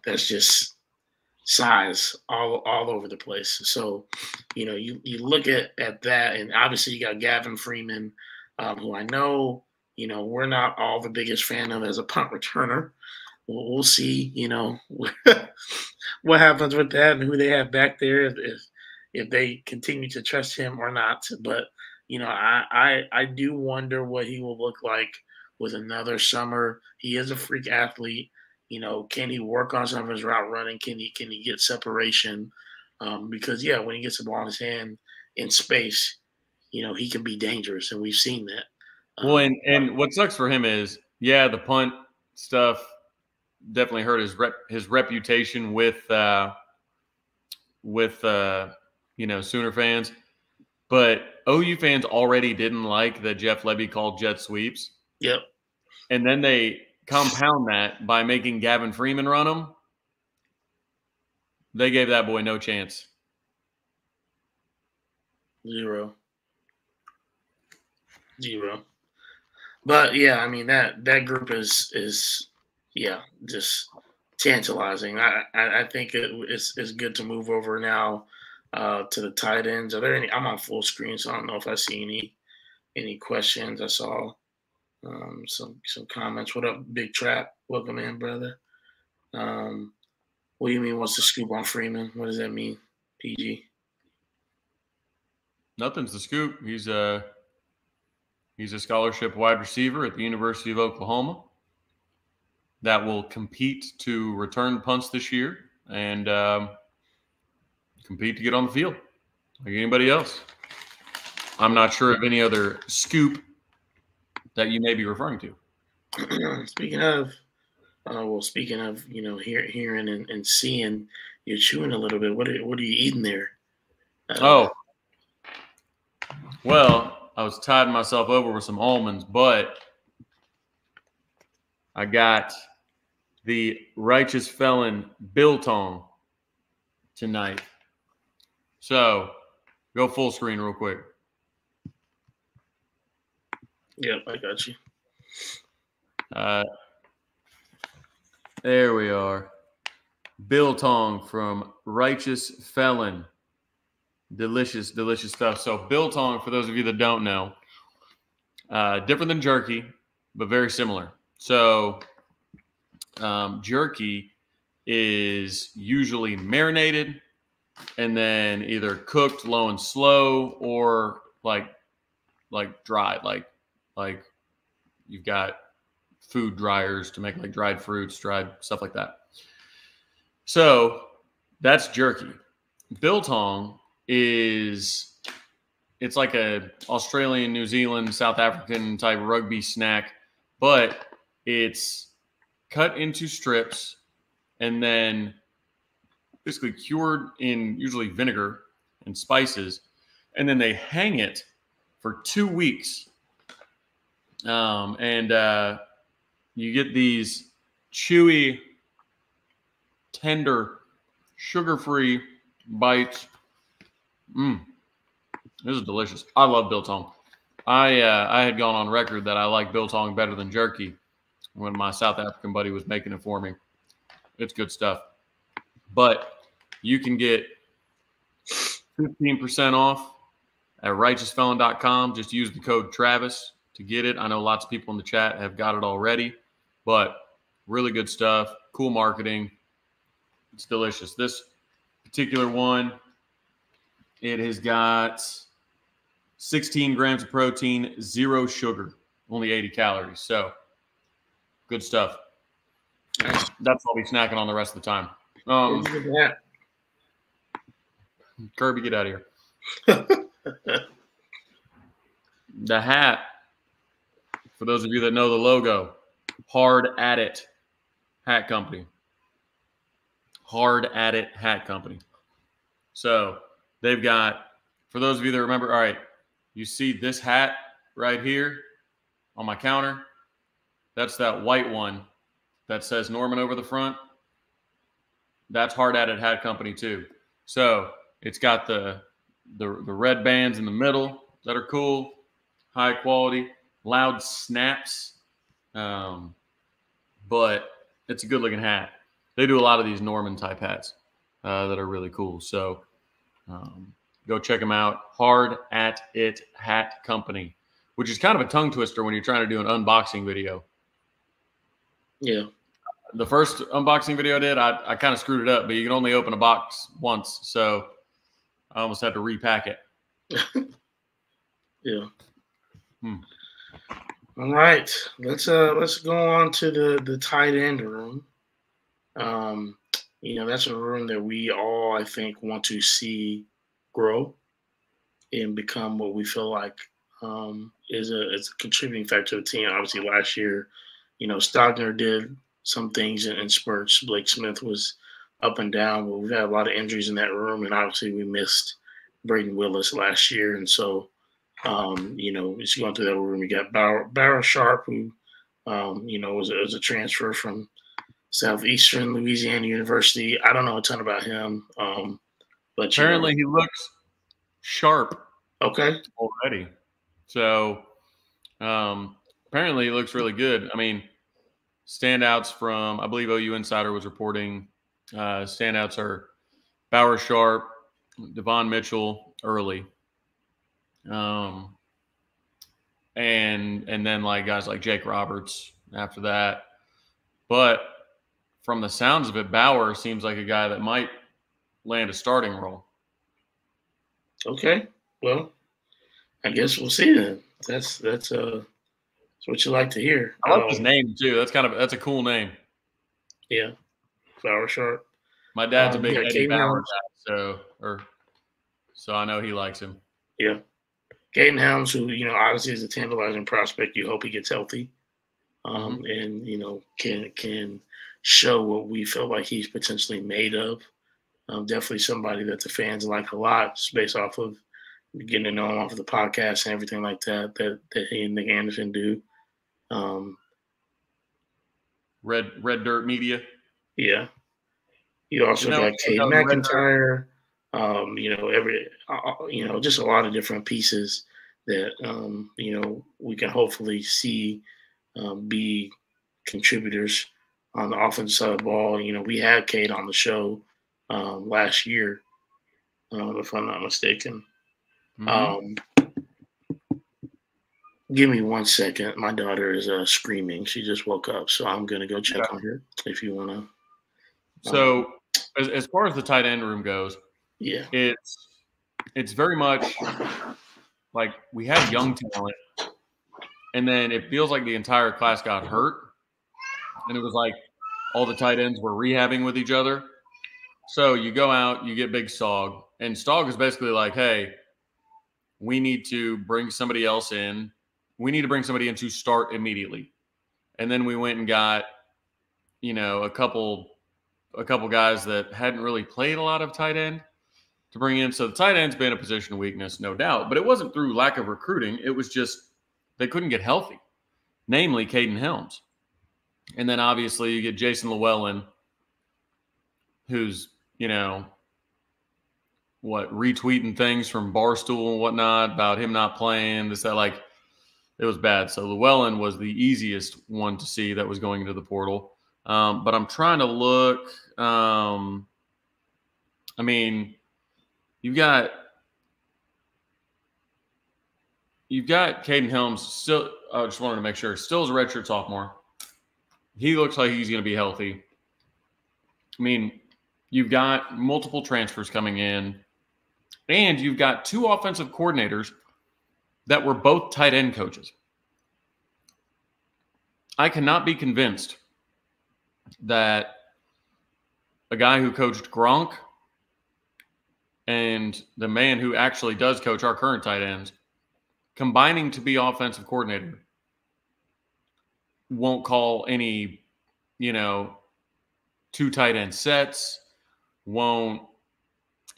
That's just size all over the place. So, you look at that, and obviously you got Gavin Freeman, who I know, we're not all the biggest fan of as a punt returner. We'll see, what happens with that and who they have back there, if they continue to trust him or not. But, I do wonder what he will look like with another summer. He is a freak athlete. Can he work on some of his route running? Can he get separation? Because when he gets the ball in his hand in space, he can be dangerous, and we've seen that.
Well, and what sucks for him is, yeah, the punt stuff definitely hurt his reputation with Sooner fans. But OU fans already didn't like that Jeff Lebby called jet sweeps.
Yep.
And then they compound that by making Gavin Freeman run them. They gave that boy no chance.
Zero. But yeah, I mean that group is just tantalizing. I think it's good to move over now to the tight ends. Are there any? I'm on full screen, so I don't know if I see any questions. I saw some comments. What up, Big Trap? Welcome in, brother. What do you mean? What's the scoop on Freeman? What does that mean, PG?
Nothing's the scoop. He's a scholarship wide receiver at the University of Oklahoma that will compete to return punts this year and compete to get on the field like anybody else. I'm not sure of any other scoop that you may be referring to.
Speaking of, hearing and seeing, you're chewing a little bit. What are you eating there?
Well, I was tiding myself over with some almonds, but I got the Righteous Felon Biltong tonight. So, go full screen real quick.
Yep, I got you.
There we are. Biltong from Righteous Felon. Delicious, delicious stuff. So biltong, for those of you that don't know, different than jerky, but very similar. So jerky is usually marinated and then either cooked low and slow or like dried, like you've got food dryers to make like dried fruits, dried stuff like that. So that's jerky. Biltong it's like a Australian, New Zealand, South African type rugby snack, but it's cut into strips and then basically cured in usually vinegar and spices, and then they hang it for 2 weeks. And you get these chewy, tender, sugar-free bites. This is delicious. I love biltong. I had gone on record that I like biltong better than jerky when my South African buddy was making it for me. It's good stuff. But you can get 15% off at righteousfelon.com. Just use the code Travis to get it. I know lots of people in the chat have got it already, but really good stuff. Cool marketing. It's delicious. This particular one, it has got 16 grams of protein, 0 sugar, only 80 calories. So, good stuff. That's what I'll be snacking on the rest of the time. Kirby, get out of here. The hat, for those of you that know the logo, Hard At It Hat Company. Hard At It Hat Company. So, they've got, for those of you that remember, all right, you see this hat right here on my counter? That's that white one that says Norman over the front. That's Hard At It Hat Company too. So it's got the red bands in the middle that are cool, high quality, loud snaps. But it's a good looking hat. They do a lot of these Norman type hats that are really cool. So go check them out. Hard At It Hat Company, which is kind of a tongue twister when you're trying to do an unboxing video.
Yeah.
The first unboxing video I did, I kind of screwed it up, but you can only open a box once. So I almost had to repack it.
Yeah. All right. Let's go on to the tight end room. That's a room that we all, I think, want to see grow and become what we feel like is a contributing factor to the team. Obviously, last year, Stogner did some things in spurts. Blake Smith was up and down, but we've had a lot of injuries in that room, and obviously we missed Braden Willis last year, and so just going through that room, we got Barrow Sharp, who was a transfer from Southeastern Louisiana University. I don't know a ton about him, but
apparently he looks sharp.
Okay.
Already. So apparently he looks really good. I mean, standouts from, I believe OU Insider was reporting, standouts are Bauer Sharp, Devon Mitchell early. And then like guys like Jake Roberts after that. But from the sounds of it, Bauer seems like a guy that might land a starting role.
Okay. Well, I guess we'll see then. That's what you like to hear.
I like his name too. That's a cool name.
Yeah, Bauer Sharp.
My dad's a big Eddie Bauer guy, so I know he likes him.
Yeah, Caden Helms, who obviously is a tantalizing prospect. You hope he gets healthy, and can show what we feel like he's potentially made of. Definitely somebody that the fans like a lot, just based off of getting to know him off of the podcast and everything like that he and Nick Anderson do.
Red Dirt Media.
Yeah. You also got Cade McIntyre. Just a lot of different pieces that we can hopefully see be contributors on the offensive side of the ball. We had Cade on the show last year, if I'm not mistaken. Give me 1 second. My daughter is screaming. She just woke up, so I'm going to go check on her if you want to.
So as far as the tight end room goes,
yeah,
it's very much like we have young talent, and then it feels like the entire class got hurt, and it was like all the tight ends were rehabbing with each other. So you go out, you get Big Stog, and Stog is basically like, hey, we need to bring somebody else in. We need to bring somebody in to start immediately. And then we went and got, a couple guys that hadn't really played a lot of tight end to bring in. So the tight end's been a position of weakness, no doubt. But it wasn't through lack of recruiting. It was just they couldn't get healthy, namely Caden Helms. And then obviously you get Jason Llewellyn, who's, retweeting things from Barstool and whatnot about him not playing, it was bad. So Llewellyn was the easiest one to see that was going into the portal. But I'm trying to look. You've got Caden Helms still. I just wanted to make sure still is a redshirt sophomore. He looks like he's going to be healthy. You've got multiple transfers coming in, and you've got two offensive coordinators that were both tight end coaches. I cannot be convinced that a guy who coached Gronk and the man who actually does coach our current tight ends combining to be offensive coordinator won't call any, two tight end sets, won't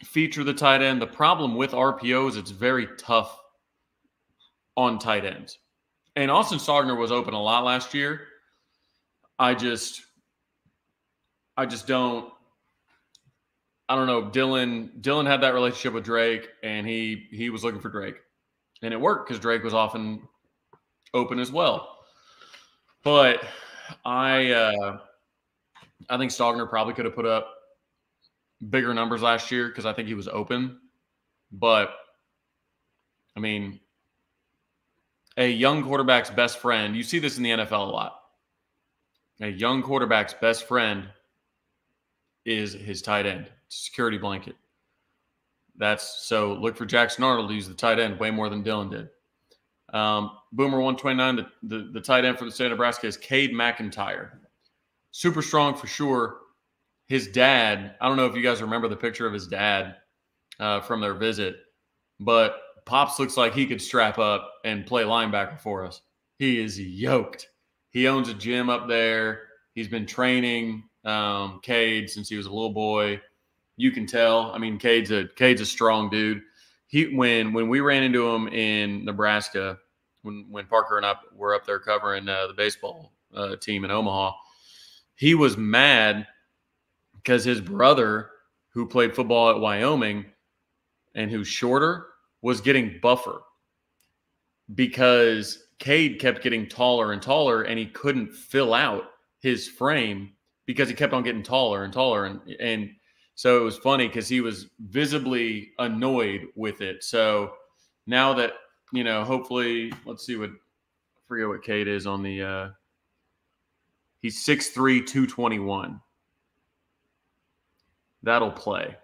feature the tight end. The problem with RPOs, it's very tough on tight ends. And Austin Stogner was open a lot last year. I don't know. Dylan had that relationship with Drake, and he was looking for Drake. And it worked because Drake was often open as well. But I think Stogner probably could have put up bigger numbers last year because I think he was open. But, a young quarterback's best friend, you see this in the NFL a lot. A young quarterback's best friend is his tight end, security blanket. So look for Jackson Arnold to use the tight end way more than Dylan did. Boomer 129, the tight end for the state of Nebraska is Cade McIntyre. Super strong for sure. His dad, I don't know if you guys remember the picture of his dad from their visit, but Pops looks like he could strap up and play linebacker for us. He is yoked. He owns a gym up there. He's been training Cade since he was a little boy. You can tell. I mean, Cade's a strong dude. When we ran into him in Nebraska, when Parker and I were up there covering the baseball team in Omaha, he was mad because his brother, who played football at Wyoming and who's shorter, was getting buffer because Cade kept getting taller and taller, and he couldn't fill out his frame because he kept on getting taller and taller. And so it was funny because he was visibly annoyed with it. So now that, hopefully, let's see I forget what Cade is on the he's 6'3", 221. That'll play.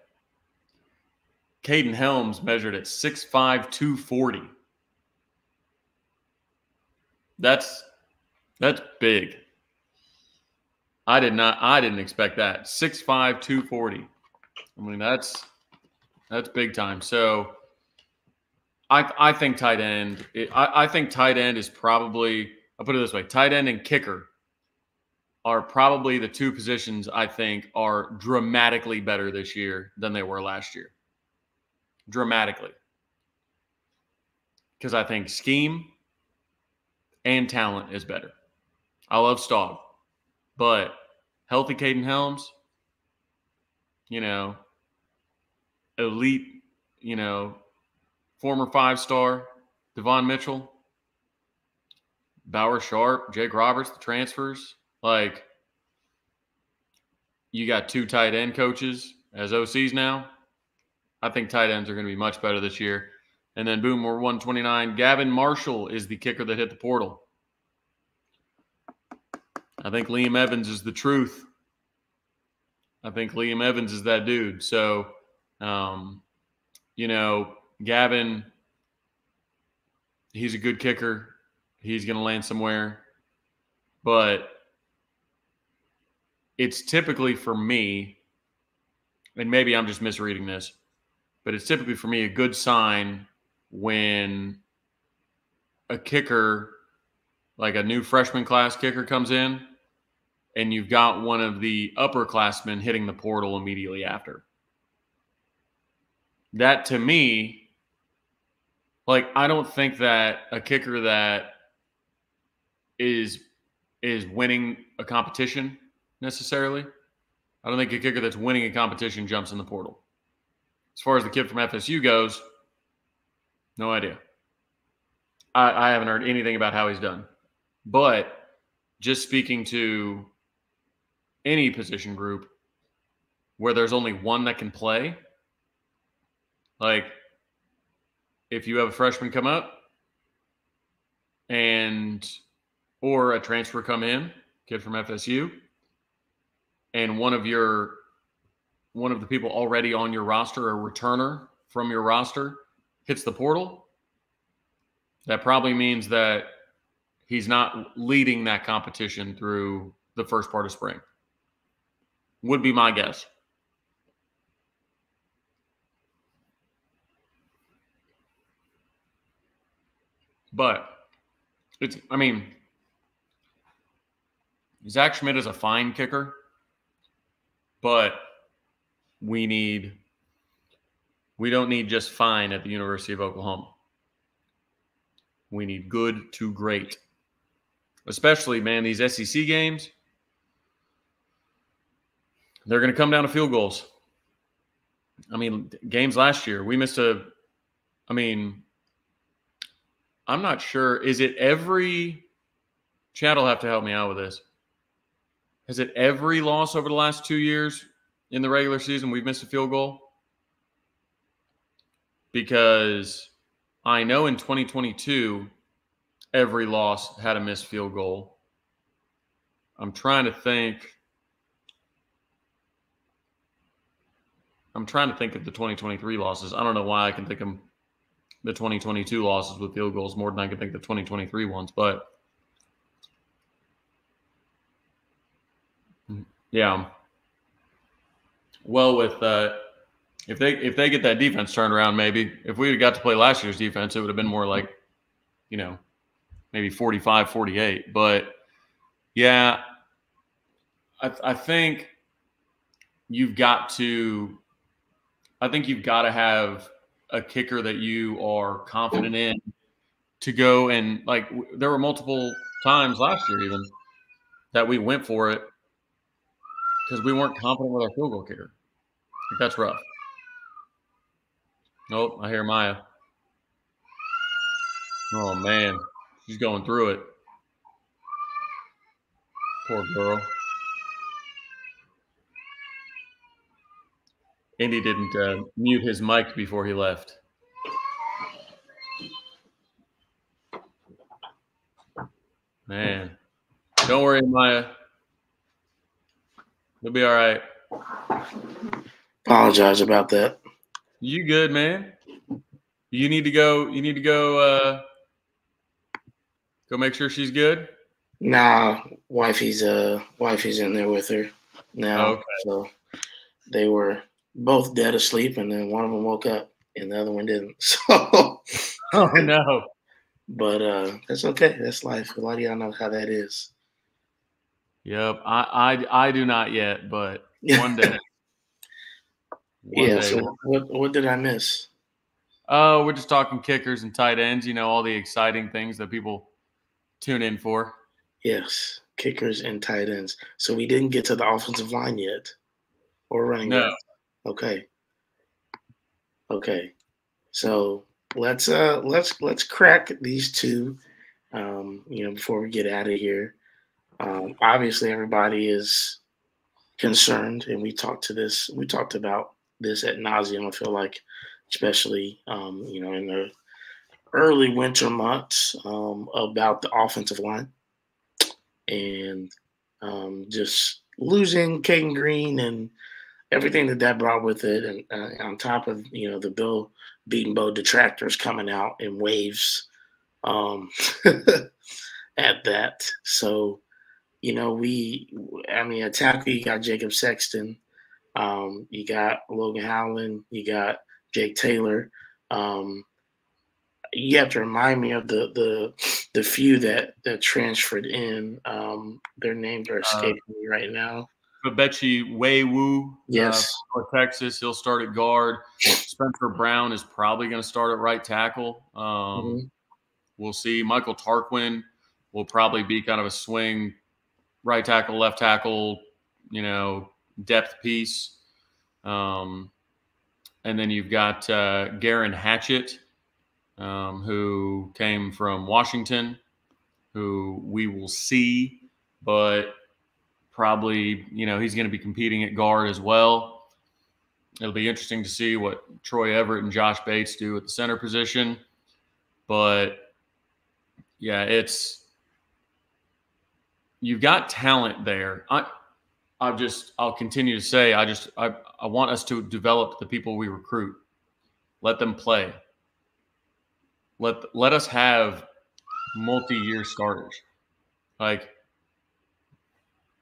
Caden Helms measured at 6'5", 240. That's big. I didn't expect that. 6'5", 240. I mean, that's big time. So I think tight end. I think tight end is probably, I'll put it this way, tight end and kicker are probably the two positions I think are dramatically better this year than they were last year. Dramatically. Because I think scheme and talent is better. I love Staub, but healthy Caden Helms, elite, former 5-star Devon Mitchell, Bauer Sharp, Jake Roberts, the transfers. Like, you got 2 tight end coaches as OCs now. I think tight ends are going to be much better this year. And then, boom, we're 129. Gavin Marshall is the kicker that hit the portal. I think Liam Evans is the truth. I think Liam Evans is that dude. So, Gavin, he's a good kicker. He's going to land somewhere. But it's typically for me, and maybe I'm just misreading this, but it's typically for me a good sign when a kicker, like a new freshman class kicker, comes in and you've got one of the upperclassmen hitting the portal immediately after. That, to me, like, I don't think that a kicker that is winning a competition necessarily. I don't think a kicker that's winning a competition jumps in the portal. As far as the kid from FSU goes, no idea. I haven't heard anything about how he's done. But just speaking to any position group where there's only one that can play, like if you have a freshman come up or a transfer come in, kid from FSU, and one of the people already on your roster, a returner from your roster, hits the portal, that probably means that he's not leading that competition through the first part of spring. Would be my guess. But Zach Schmidt is a fine kicker, but we don't need just fine at the University of Oklahoma. We need good to great. Especially, man, these SEC games, they're going to come down to field goals. I mean, games last year, we missed I'm not sure. Is it Chad will have to help me out with this. Is it every loss over the last 2 years in the regular season we've missed a field goal? Because I know in 2022, every loss had a missed field goal. I'm trying to think of the 2023 losses. I don't know why I can think of the 2022 losses with field goals more than I can think of the 2023 ones. But, yeah. Well, with If they get that defense turned around, maybe if we had got to play last year's defense, it would have been more like, maybe 45, 48. But yeah, I think you've got to have a kicker that you are confident in to go and there were multiple times last year even that we went for it because we weren't confident with our field goal kicker. That's rough. Nope, I hear Maya. Oh man, she's going through it. Poor girl. Indy didn't mute his mic before he left. Man, don't worry, Maya. You'll be all right.
Apologize about that.
You good, man? You need to go. Go make sure she's good.
Nah, wifey's in there with her now.
Okay.
So they were both dead asleep, and then one of them woke up, and the other one didn't. So,
oh no.
But that's okay. That's life. A lot of y'all know how that is.
Yep, I do not yet, but one day.
Day. So what did I miss?
We're just talking kickers and tight ends. All the exciting things that people tune in for.
Yes, kickers and tight ends. So we didn't get to the offensive line yet, or running back. Okay. So let's crack these two. Before we get out of here. Obviously, everybody is concerned, and we talked about this ad nauseum. I feel like, especially in the early winter months, about the offensive line and just losing Caden Green and everything that brought with it, and on top of the Bill Beaton Bow detractors coming out in waves at that. So. A tackle, you got Jacob Sexton, you got Logan Howland, you got Jake Taylor. You have to remind me of the few that transferred in. Their names are escaping me right now.
Babechi Weiwu,
yes,
for Texas, he'll start at guard. Spencer Brown is probably going to start at right tackle. We'll see. Michael Tarquin will probably be kind of a swing right tackle, left tackle, depth piece. And then you've got Garen Hatchett, who came from Washington, who we will see, but probably, he's going to be competing at guard as well. It'll be interesting to see what Troy Everett and Josh Bates do at the center position. But, yeah, you've got talent there. I'll continue to say, I want us to develop the people we recruit. Let them play. Let us have multi-year starters.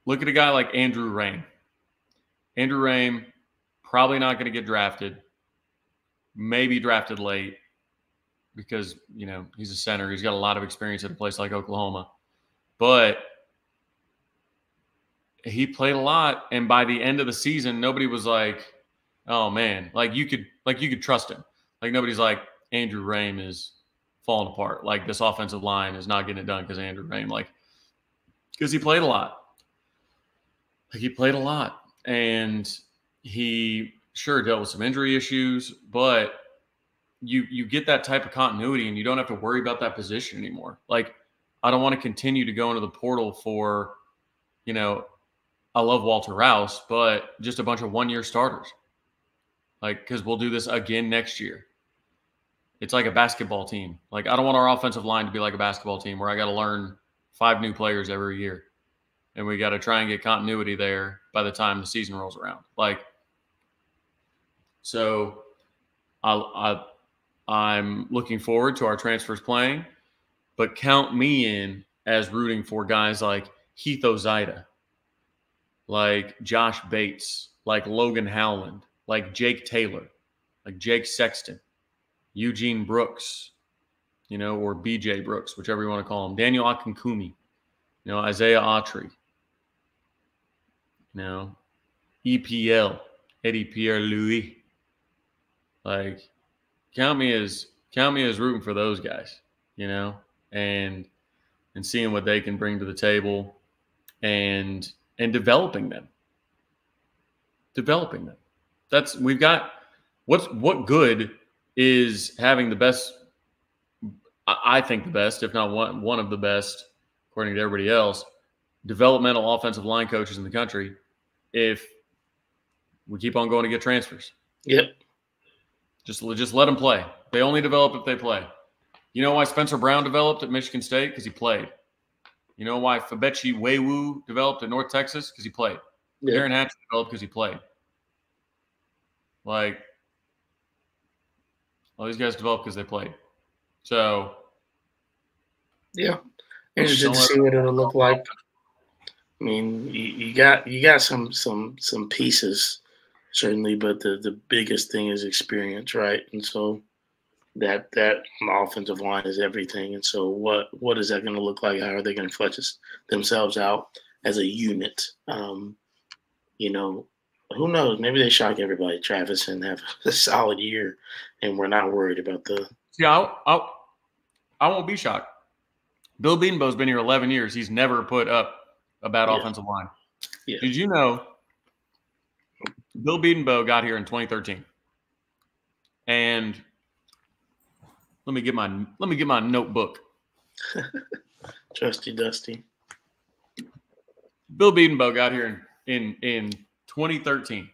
Look at a guy like Andrew Rain. Andrew Rain, probably not going to get drafted. Maybe drafted late because, he's a center. He's got a lot of experience at a place like Oklahoma. But he played a lot, and by the end of the season, nobody was like, "Oh man!" You could trust him. Nobody's like, Andrew Rain is falling apart. This offensive line is not getting it done because Andrew Rain, because he played a lot. He played a lot, and he sure dealt with some injury issues, but you get that type of continuity, and you don't have to worry about that position anymore. I don't want to continue to go into the portal for, I love Walter Rouse, but just a bunch of one-year starters. Because we'll do this again next year. It's like a basketball team. I don't want our offensive line to be like a basketball team where I got to learn 5 new players every year. And we got to try and get continuity there by the time the season rolls around. So I'm looking forward to our transfers playing, but count me in as rooting for guys like Heath Ozida, like Josh Bates, like Logan Howland, like Jake Taylor. like Jake Sexton, Eugene Brooks, or BJ Brooks, whichever you want to call him, Daniel Akinkumi, Isaiah Autry, EPL, Eddie Pierre-Louis. Like, count me as rooting for those guys, and seeing what they can bring to the table and developing them. We've got what good is having the best, I think the best, if not one of the best, according to everybody else, developmental offensive line coaches in the country if we keep on going to get transfers.
Yep.
Just let them play. They only develop if they play. You know why Spencer Brown developed at Michigan State? Because he played. You know why Fabechi Wewu developed at North Texas? Because he played.
Yeah.
Aaron Hatch developed because he played. Like, all these guys developed because they played. So,
yeah, interested to see what it'll look like. I mean, you got some pieces certainly, but the biggest thing is experience, right? And so that offensive line is everything. And so what is that going to look like? How are they going to flesh themselves out as a unit? Who knows? Maybe they shock everybody, Travis, and have a solid year, and we're not worried about the.
Yeah, I won't be shocked. Bill Bedenbaugh's been here 11 years. He's never put up a bad offensive line.
Yeah.
Did you know Bill Bedenbaugh got here in 2013? And let me get my notebook.
Trusty Dusty.
Bill Bedenbaugh got here in 2013.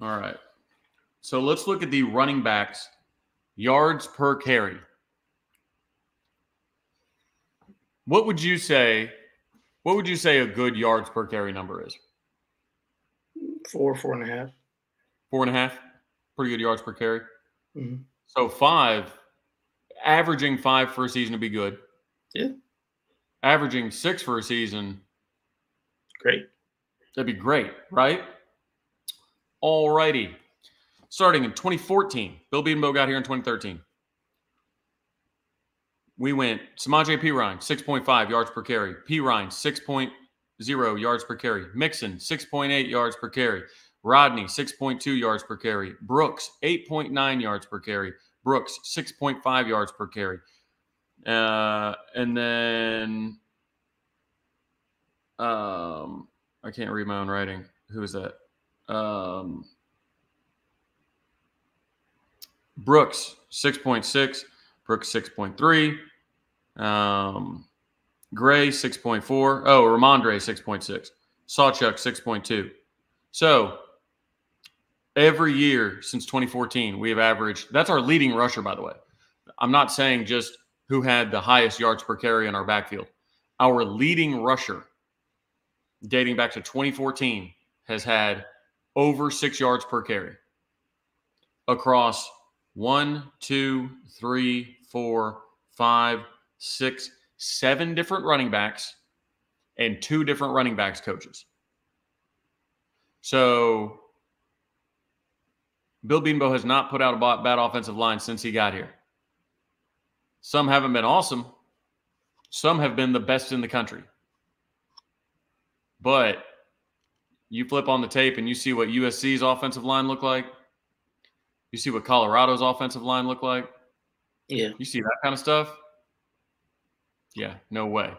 All right. So let's look at the running backs yards per carry. What would you say a good yards per carry number is?
4.5.
4.5? Pretty good yards per carry.
Mm-hmm.
So averaging 5 for a season would be good.
Yeah.
Averaging 6 for a season.
Great.
That'd be great, right? All righty. Starting in 2014, Bill Bedenbaugh got here in 2013. We went Samaje Perine, 6.5 yards per carry. Perine, 6.0 yards per carry. Mixon, 6.8 yards per carry. Rodney, 6.2 yards per carry. Brooks, 8.9 yards per carry. Brooks, 6.5 yards per carry. And then I can't read my own writing. Who is that? Brooks, 6.6. Brooks, 6.3. Gray, 6.4. Oh, Ramondre, 6.6. Sawchuk, 6.2. So every year since 2014, we have averaged – that's our leading rusher, by the way. I'm not saying just who had the highest yards per carry in our backfield. Our leading rusher, dating back to 2014, has had over 6 yards per carry across 1, 2, 3, 4, 5, 6, 7 different running backs and 2 different running backs coaches. So Bill Bedenbaugh has not put out a bad offensive line since he got here. Some haven't been awesome. Some have been the best in the country. But you flip on the tape and you see what USC's offensive line look like. You see what Colorado's offensive line look like.
Yeah.
You see that kind of stuff? Yeah, no way.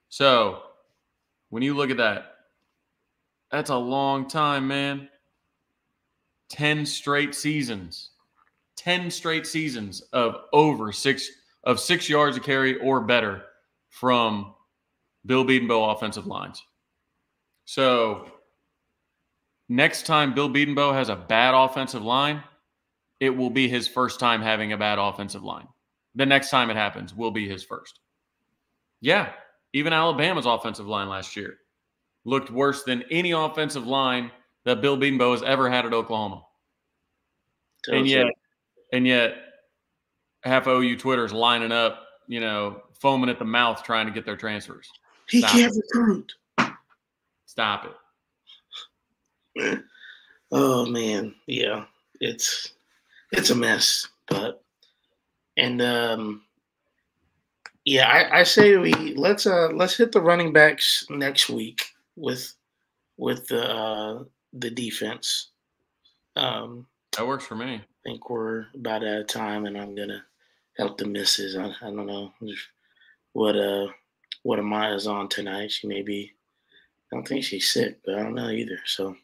So when you look at that, that's a long time, man. 10 straight seasons. 10 straight seasons of over 6 yards a carry or better from Bill Bedenbaugh offensive lines. So next time Bill Bedenbaugh has a bad offensive line, it will be his first time having a bad offensive line. The next time it happens will be his first. Yeah, even Alabama's offensive line last year looked worse than any offensive line that Bill Bedenbaugh has ever had at Oklahoma. And yet half OU Twitter's lining up, foaming at the mouth trying to get their transfers.
He can't recruit.
Stop it.
Oh man, yeah, it's a mess, but yeah, I say let's hit the running backs next week with the defense.
That works for me.
I think we're about out of time, and I'm gonna help the missus. I don't know what Amaya's on tonight. She may be. I don't think she's sick, but I don't know either. So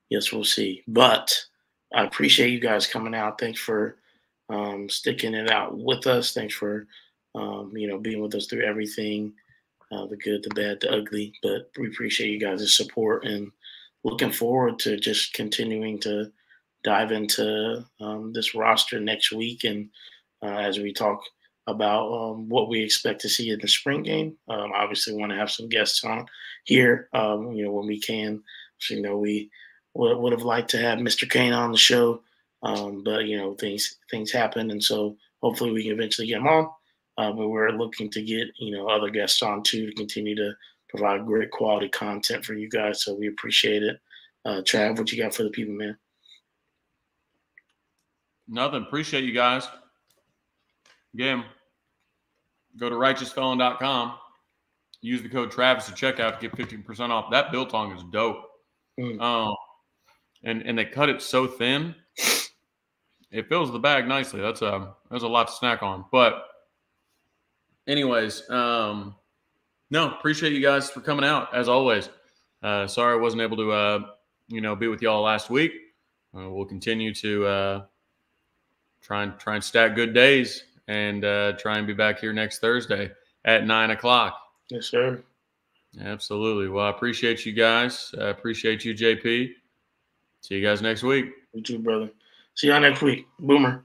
yes, we'll see. But I appreciate you guys coming out. Thanks for sticking it out with us. Thanks for being with us through everything, the good, the bad, the ugly. But we appreciate you guys' support and looking forward to just continuing to dive into this roster next week. And as we talk about what we expect to see in the spring game, obviously want to have some guests on here, when we can. So, we would have liked to have Mr. Kane on the show, but things happen, and so hopefully we can eventually get him on. But we're looking to get other guests on too to continue to provide great quality content for you guys. So we appreciate it. Trav, what you got for the people, man?
Nothing. Appreciate you guys. Again, go to righteousfelon.com. Use the code Travis at checkout to get 15% off. That biltong is dope. And they cut it so thin, it fills the bag nicely. That's a lot to snack on. But anyways, no, appreciate you guys for coming out as always. Sorry I wasn't able to be with y'all last week. We'll continue to try and stack good days and try and be back here next Thursday at 9:00.
Yes, sir.
Absolutely. Well, I appreciate you guys. I appreciate you, JP. See you guys next week.
You too, brother. See y'all next week. Boomer.